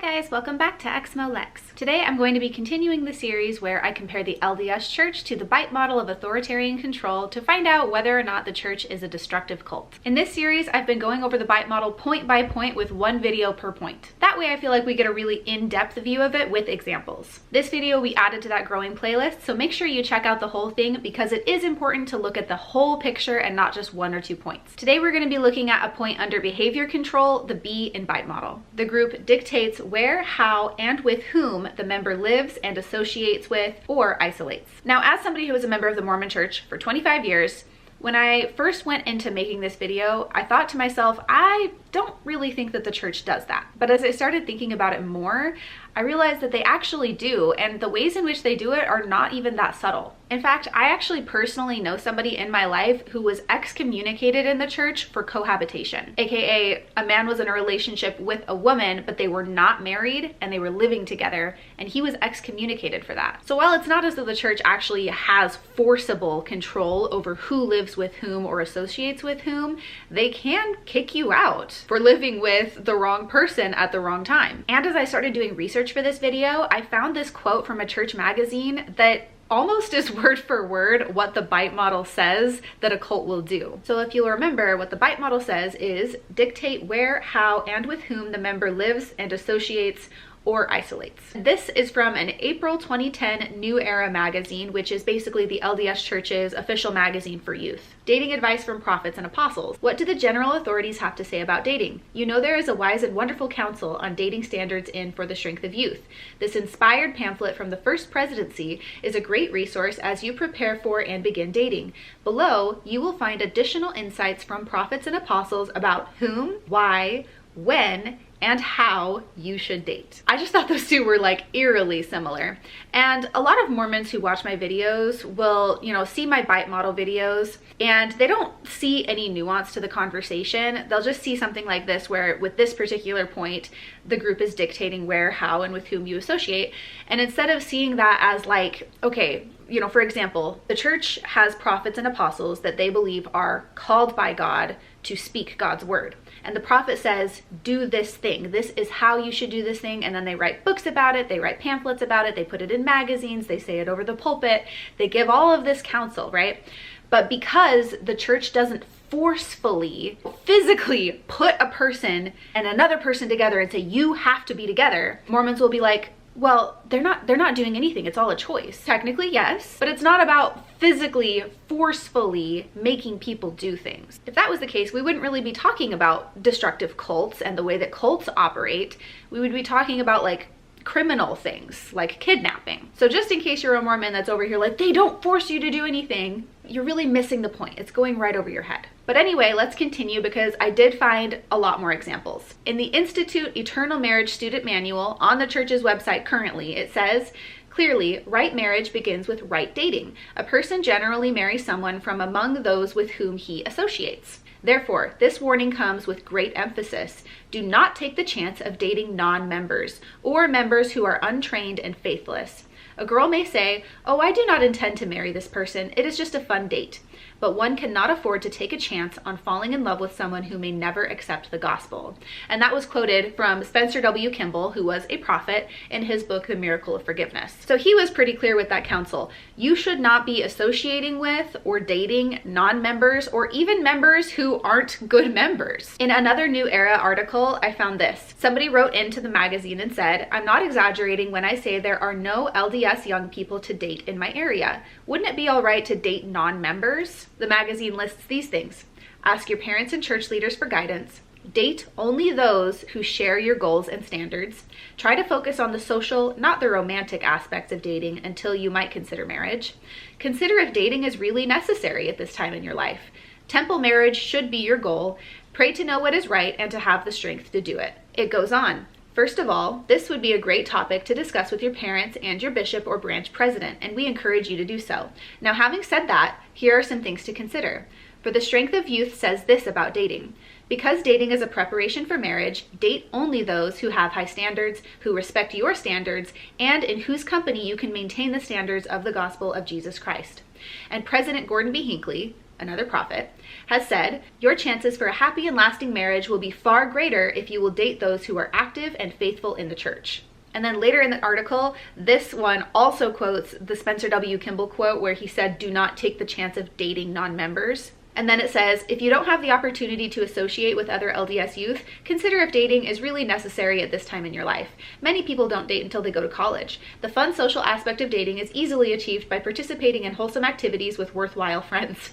guys, welcome back to exmolex. Today I'm going to be continuing the series where I compare the LDS church to the Bite model of authoritarian control to find out whether or not the church is a destructive cult. In this series, I've been going over the Bite model point by point with one video per point. That way I feel like we get a really in-depth view of it with examples. This video we added to that growing playlist, so make sure you check out the whole thing because it is important to look at the whole picture and not just one or 2 points. Today we're going to be looking at a point under behavior control, the B in Bite model. The group dictates where, how, and with whom the member lives and associates with or isolates. Now, as somebody who was a member of the Mormon Church for 25 years, when I first went into making this video, I thought to myself, I don't really think that the church does that. But as I started thinking about it more, I realized that they actually do, and the ways in which they do it are not even that subtle. In fact, I actually personally know somebody in my life who was excommunicated in the church for cohabitation, aka a man was in a relationship with a woman, but they were not married and they were living together, and he was excommunicated for that. So while it's not as though the church actually has forcible control over who lives with whom or associates with whom, they can kick you out for living with the wrong person at the wrong time. And as I started doing research for this video, I found this quote from a church magazine that almost is word for word what the Bite model says that a cult will do. So if you'll remember, what the Bite model says is dictate where, how, and with whom the member lives and associates or isolates. This is from an April 2010 New Era magazine, which is basically the LDS Church's official magazine for youth. Dating advice from prophets and apostles. What do the general authorities have to say about dating? You know, there is a wise and wonderful counsel on dating standards in For the Strength of Youth. This inspired pamphlet from the First Presidency is a great resource as you prepare for and begin dating. Below, you will find additional insights from prophets and apostles about whom, why, when, and how you should date. I just thought those two were like eerily similar. And a lot of Mormons who watch my videos will, see my Bite model videos and they don't see any nuance to the conversation. They'll just see something like this where with this particular point, the group is dictating where, how, and with whom you associate. And instead of seeing that as like, okay, for example, the church has prophets and apostles that they believe are called by God to speak God's word. And the prophet says, do this thing. This is how you should do this thing. And then they write books about it. They write pamphlets about it. They put it in magazines. They say it over the pulpit. They give all of this counsel, right? But because the church doesn't forcefully, physically put a person and another person together and say, you have to be together, Mormons will be like, well, they're not doing anything. It's all a choice. Technically, yes, but it's not about physically, forcefully making people do things. If that was the case, we wouldn't really be talking about destructive cults and the way that cults operate. We would be talking about like criminal things like kidnapping. So just in case you're a Mormon that's over here like, they don't force you to do anything, you're really missing the point. It's going right over your head. But anyway, let's continue because I did find a lot more examples. In the Institute Eternal Marriage Student Manual on the church's website currently, it says, clearly, right marriage begins with right dating. A person generally marries someone from among those with whom he associates. Therefore, this warning comes with great emphasis. Do not take the chance of dating non-members or members who are untrained and faithless. A girl may say, oh, I do not intend to marry this person. It is just a fun date. But one cannot afford to take a chance on falling in love with someone who may never accept the gospel. And that was quoted from Spencer W. Kimball, who was a prophet, in his book, The Miracle of Forgiveness. So he was pretty clear with that counsel. You should not be associating with or dating non-members or even members who aren't good members. In another New Era article, I found this. Somebody wrote into the magazine and said, I'm not exaggerating when I say there are no LDS young people to date in my area. Wouldn't it be all right to date non-members? The magazine lists these things. Ask your parents and church leaders for guidance. Date only those who share your goals and standards. Try to focus on the social, not the romantic aspects of dating until you might consider marriage. Consider if dating is really necessary at this time in your life. Temple marriage should be your goal. Pray to know what is right and to have the strength to do it. It goes on. First of all, this would be a great topic to discuss with your parents and your bishop or branch president, and we encourage you to do so. Now, having said that, here are some things to consider. For the Strength of Youth says this about dating. Because dating is a preparation for marriage, date only those who have high standards, who respect your standards, and in whose company you can maintain the standards of the gospel of Jesus Christ. And President Gordon B. Hinckley, another prophet, has said, your chances for a happy and lasting marriage will be far greater if you will date those who are active and faithful in the church. And then later in the article, this one also quotes the Spencer W. Kimball quote where he said, do not take the chance of dating non-members. And then it says, if you don't have the opportunity to associate with other LDS youth, consider if dating is really necessary at this time in your life. Many people don't date until they go to college. The fun social aspect of dating is easily achieved by participating in wholesome activities with worthwhile friends.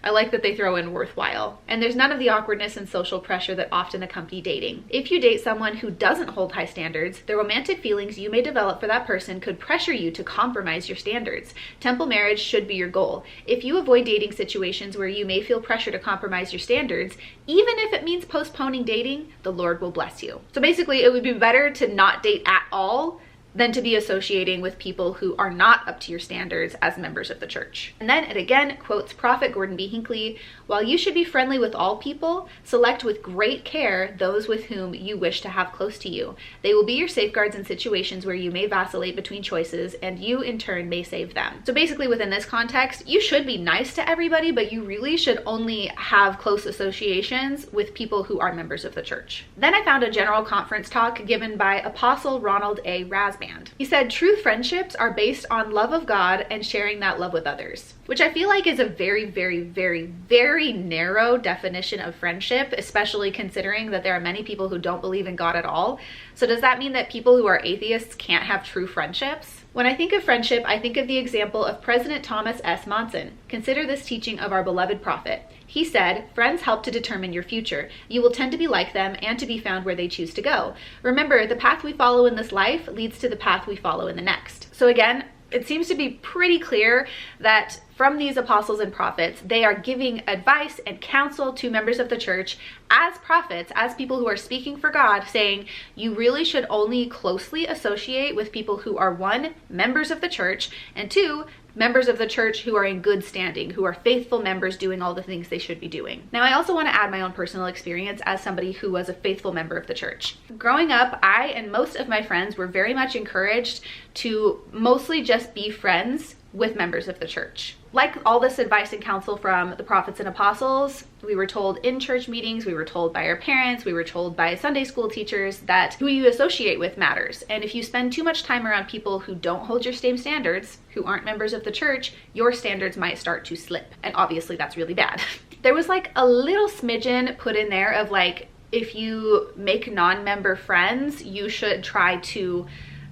I like that they throw in worthwhile. And there's none of the awkwardness and social pressure that often accompany dating. If you date someone who doesn't hold high standards, the romantic feelings you may develop for that person could pressure you to compromise your standards. Temple marriage should be your goal. If you avoid dating situations where you may feel pressure to compromise your standards, even if it means postponing dating, the Lord will bless you. So basically, it would be better to not date at all than to be associating with people who are not up to your standards as members of the church. And then it again quotes Prophet Gordon B. Hinckley, while you should be friendly with all people, select with great care those with whom you wish to have close to you. They will be your safeguards in situations where you may vacillate between choices, and you in turn may save them. So basically within this context, you should be nice to everybody, but you really should only have close associations with people who are members of the church. Then I found a general conference talk given by Apostle Ronald A. Rasband. He said, true friendships are based on love of God and sharing that love with others, which I feel like is a very, very, very, very narrow definition of friendship, especially considering that there are many people who don't believe in God at all. So does that mean that people who are atheists can't have true friendships? When I think of friendship, I think of the example of President Thomas S. Monson. Consider this teaching of our beloved prophet. He said, friends help to determine your future. You will tend to be like them and to be found where they choose to go. Remember, the path we follow in this life leads to the path we follow in the next. So again, it seems to be pretty clear that from these apostles and prophets, they are giving advice and counsel to members of the church as prophets, as people who are speaking for God, saying you really should only closely associate with people who are, one, members of the church, and two, members of the church who are in good standing, who are faithful members doing all the things they should be doing. Now, I also want to add my own personal experience as somebody who was a faithful member of the church. Growing up, I and most of my friends were very much encouraged to mostly just be friends with members of the church. Like all this advice and counsel from the prophets and apostles, we were told in church meetings, we were told by our parents, we were told by Sunday school teachers that who you associate with matters. And if you spend too much time around people who don't hold your same standards, who aren't members of the church, your standards might start to slip. And obviously that's really bad. There was like a little smidgen put in there of like, if you make non-member friends, you should try to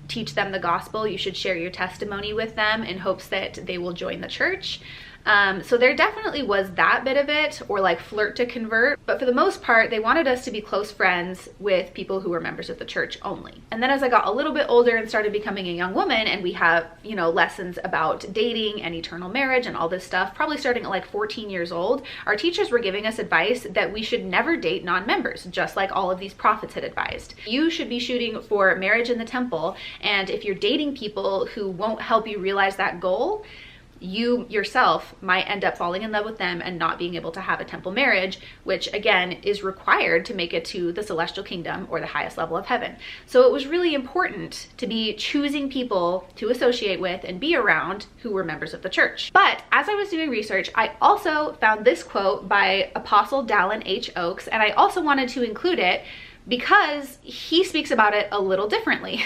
teach them the gospel. You should share your testimony with them in hopes that they will join the church. So there definitely was that bit of it, or like flirt to convert. But for the most part, they wanted us to be close friends with people who were members of the church only. And then as I got a little bit older and started becoming a young woman, and we have, you know, lessons about dating and eternal marriage and all this stuff, probably starting at like 14 years old, our teachers were giving us advice that we should never date non-members, just like all of these prophets had advised. You should be shooting for marriage in the temple, and if you're dating people who won't help you realize that goal, you yourself might end up falling in love with them and not being able to have a temple marriage, which again is required to make it to the celestial kingdom or the highest level of heaven. So it was really important to be choosing people to associate with and be around who were members of the church. But as I was doing research, I also found this quote by Apostle Dallin H. Oaks, and I also wanted to include it because he speaks about it a little differently.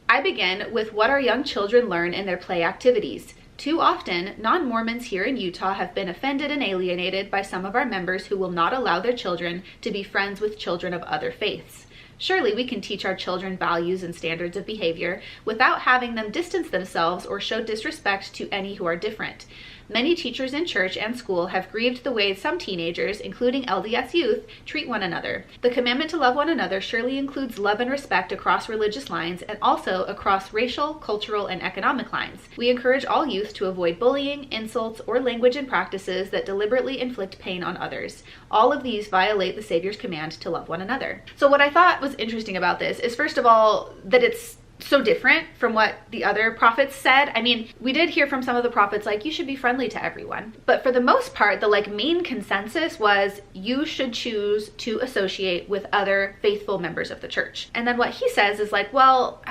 I begin with what our young children learn in their play activities. Too often, non-Mormons here in Utah have been offended and alienated by some of our members who will not allow their children to be friends with children of other faiths. Surely we can teach our children values and standards of behavior without having them distance themselves or show disrespect to any who are different. Many teachers in church and school have grieved the way some teenagers, including LDS youth, treat one another. The commandment to love one another surely includes love and respect across religious lines and also across racial, cultural, and economic lines. We encourage all youth to avoid bullying, insults, or language and practices that deliberately inflict pain on others. All of these violate the Savior's command to love one another. So what I thought was interesting about this is, first of all, that it's so different from what the other prophets said. I mean, we did hear from some of the prophets like, you should be friendly to everyone. But for the most part, the like main consensus was you should choose to associate with other faithful members of the church. And then what he says is like, well,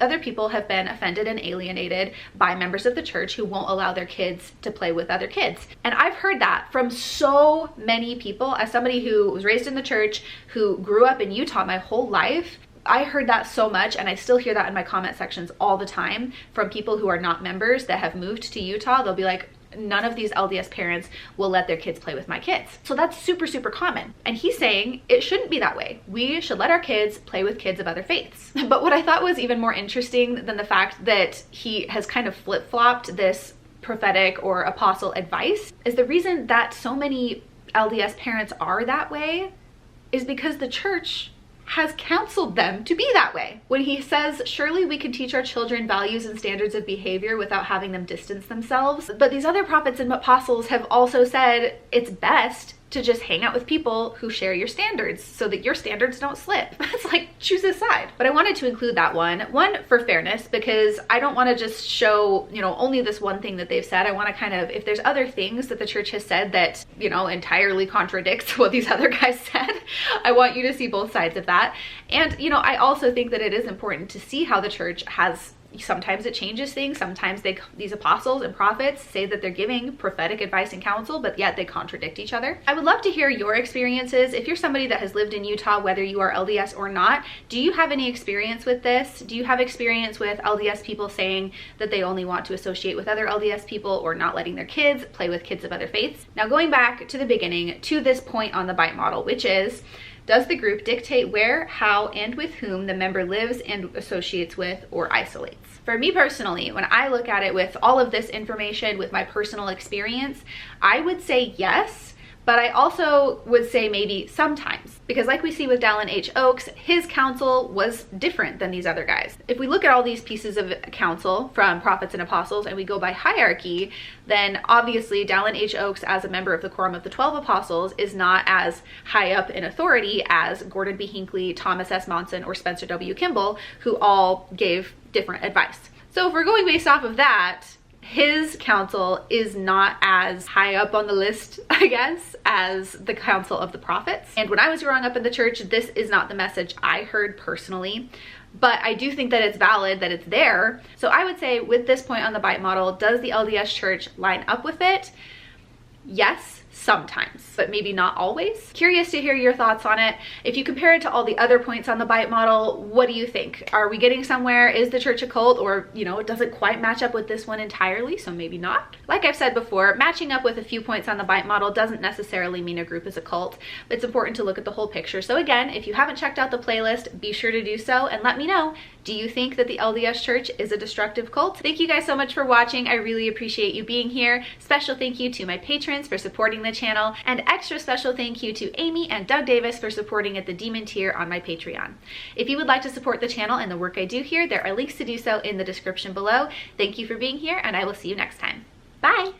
other people have been offended and alienated by members of the church who won't allow their kids to play with other kids. And I've heard that from so many people. As somebody who was raised in the church, who grew up in Utah my whole life, I heard that so much, and I still hear that in my comment sections all the time from people who are not members that have moved to Utah. They'll be like, none of these LDS parents will let their kids play with my kids. So that's super, super common. And he's saying it shouldn't be that way. We should let our kids play with kids of other faiths. But what I thought was even more interesting than the fact that he has kind of flip-flopped this prophetic or apostle advice is the reason that so many LDS parents are that way is because the church has counseled them to be that way. When he says, surely we can teach our children values and standards of behavior without having them distance themselves. But these other prophets and apostles have also said it's best to just hang out with people who share your standards so that your standards don't slip. It's like, choose a side. But I wanted to include that one for fairness, because I don't want to just show, only this one thing that they've said. I want to kind of, if there's other things that the church has said that, entirely contradicts what these other guys said, I want you to see both sides of that. And, I also think that it is important to see how the church has, sometimes it changes things. Sometimes these apostles and prophets say that they're giving prophetic advice and counsel, but yet they contradict each other. I would love to hear your experiences. If you're somebody that has lived in Utah, whether you are LDS or not, do you have any experience with this? Do you have experience with LDS people saying that they only want to associate with other LDS people or not letting their kids play with kids of other faiths? Now, going back to the beginning, to this point on the bite model, which is, does the group dictate where, how, and with whom the member lives and associates with or isolates? For me personally, when I look at it with all of this information, with my personal experience, I would say yes, but I also would say maybe sometimes, because like we see with Dallin H. Oaks, his counsel was different than these other guys. If we look at all these pieces of counsel from prophets and apostles and we go by hierarchy, then obviously Dallin H. Oaks, as a member of the Quorum of the 12 Apostles, is not as high up in authority as Gordon B. Hinckley, Thomas S. Monson, or Spencer W. Kimball, who all gave different advice. So if we're going based off of that, his counsel is not as high up on the list, I guess, as the counsel of the prophets. And when I was growing up in the church, this is not the message I heard personally, but I do think that it's valid, that it's there. So I would say with this point on the bite model, does the LDS church line up with it? Yes, sometimes, but maybe not always. Curious to hear your thoughts on it. If you compare it to all the other points on the bite model, what do you think? Are we getting somewhere? Is the church a cult? Or, it doesn't quite match up with this one entirely, so maybe not. Like I've said before, matching up with a few points on the bite model doesn't necessarily mean a group is a cult. It's important to look at the whole picture. So again, if you haven't checked out the playlist, be sure to do so and let me know. Do you think that the LDS church is a destructive cult? Thank you guys so much for watching. I really appreciate you being here. Special thank you to my patrons for supporting the channel, and extra special thank you to Amy and Doug Davis for supporting at the Demon tier on my Patreon. If you would like to support the channel and the work I do here, there are links to do so in the description below. Thank you for being here, and I will see you next time. Bye!